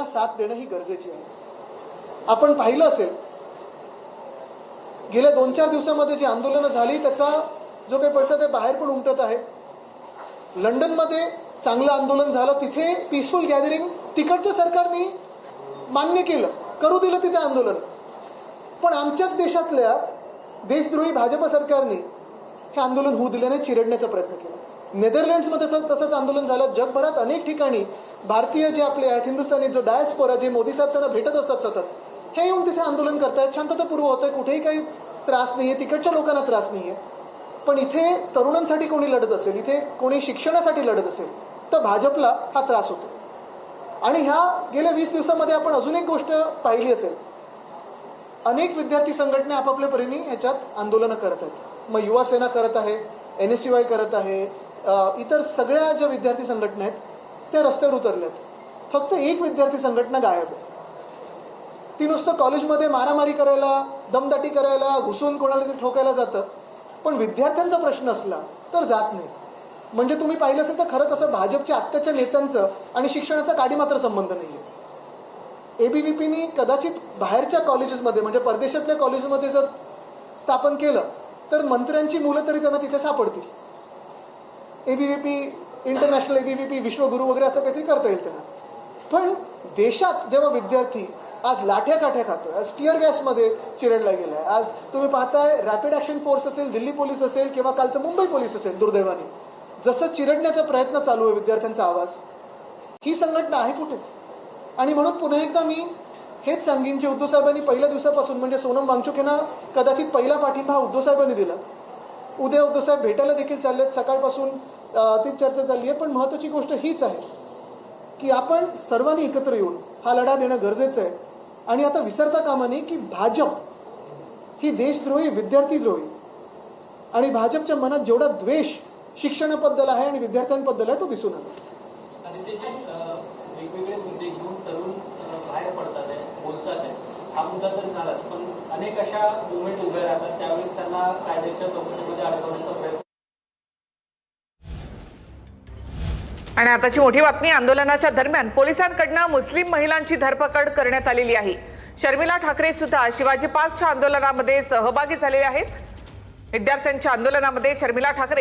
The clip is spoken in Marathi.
साथ देणं ही गरजेची आहे। आपण पाहिलं असेल गेल्या 2-4 दिवसांमध्ये जी आंदोलनं झाली त्याचा जो काही पडसाद आहे बाहेर पण उमटत आहे। लंडनमध्ये चांगलं आंदोलन झालं, तिथे पीसफुल गॅदरिंग तिकडच्या सरकारने मान्य केलं, करू दिलं तिथे आंदोलन। पण आमच्याच देशातल्या देशद्रोही भाजप सरकारने हे आंदोलन होऊ दिले नाही, चिरडण्याचा प्रयत्न केला। नेदरलँड्समध्ये तसंच आंदोलन झालं। जगभरात अनेक ठिकाणी भारतीय जे आपले आहेत, हिंदुस्थानी जो डायस्पोरा, जे मोदी साहेब त्यांना भेटत असतात सतत, हे येऊन तिथे आंदोलन करतायत, शांततापूर्व होत आहे, कुठेही काही त्रास नाही आहे, तिकडच्या लोकांना त्रास नाही आहे। पण इथे तरुणांसाठी कोणी लढत असेल, इथे कोणी शिक्षणासाठी लढत असेल तर भाजपला हा त्रास होतो। आणि ह्या गेल्या 20 दिवसांमध्ये आपण अजून एक गोष्ट पाहिली असेल, अनेक विद्यार्थी संघटना आपापल्या परीने ह्याच्यात आंदोलनं करत आहेत। मग युवा सेना करत आहे, NSUI करत आहे, इतर सगळ्या ज्या विद्यार्थी संघटना आहेत त्या रस्त्यावर उतरल्यात। फक्त एक विद्यार्थी संघटना गायब आहे, ती नुसतं कॉलेजमध्ये मारामारी करायला, दमदाटी करायला, घुसून कोणाला तरी ठोकायला जातं, पण विद्यार्थ्यांचा प्रश्न असला तर जात नाही। म्हणजे तुम्ही पाहिलं असेल तर खरं तसं भाजपच्या आत्ताच्या नेत्यांचं आणि शिक्षणाचा काडी मात्र संबंध नाही आहे। ABVPनी कदाचित बाहेरच्या कॉलेजेसमध्ये म्हणजे परदेशातल्या कॉलेजमध्ये जर स्थापन केलं तर मंत्र्यांची मुलं तरी त्यांना तिथे सापडतील। ABVP, इंटरनॅशनल ABVP, विश्वगुरू वगैरे असं काहीतरी करता येईल त्यांना। पण देशात जेव्हा विद्यार्थी आज लाठ्या काठ्या खातोय, आज टिअर गॅसमध्ये चिरडला गेलाय, आज तुम्ही पाहताय रॅपिड ॲक्शन फोर्स असेल, दिल्ली पोलीस असेल किंवा कालचं मुंबई पोलीस असेल, दुर्दैवाने जसं चिरडण्याचा प्रयत्न चालू आहे विद्यार्थ्यांचा आवाज, ही संघटना आहे कुठे? आणि म्हणून पुन्हा एकदा मी हेच सांगेन की उद्धव साहेबांनी पहिल्या दिवसापासून म्हणजे सोनम वांगचुक यांना कदाचित पहिला पाठिंबा उद्धव साहेबांनी दिला। उद्या उद्धव साहेब भेटायला देखील चाललेत, सकाळपासून तीच चर्चा चालली आहे। पण महत्त्वाची गोष्ट हीच आहे की आपण सर्वांनी एकत्र येऊन हा लढा देणं गरजेचं आहे। आणि आता विसरता कामा नये की भाजप ही देशद्रोही, विद्यार्थीद्रोही आणि भाजपच्या मनात जेवढा द्वेष शिक्षणाबद्दल आहे आणि विद्यार्थ्यांबद्दल आहे तो दिसून आला। आणि ते वेगवेगळे मुद्दे घेऊन तरुण बाहेर पडतात आहे, बोलतात आहे, हा मुद्दा तर झालाच, पण अनेक अशा मुवमेंट उभ्या राहतात, त्यावेळेस त्यांना कायद्याच्या चौकशीमध्ये अडकवण्याचा प्रयत्न। आणि आताची मोठी बातमी, आंदोलनाच्या दरम्यान पोलिसांकडून मुस्लिम महिलांची धरपकड करण्यात आलेली आहे। शर्मिला ठाकरे सुद्धा शिवाजी पार्कच्या आंदोलनामध्ये सहभागी झालेले आहेत। विद्यार्थ्यांच्या आंदोलनामध्ये शर्मिला ठाकरे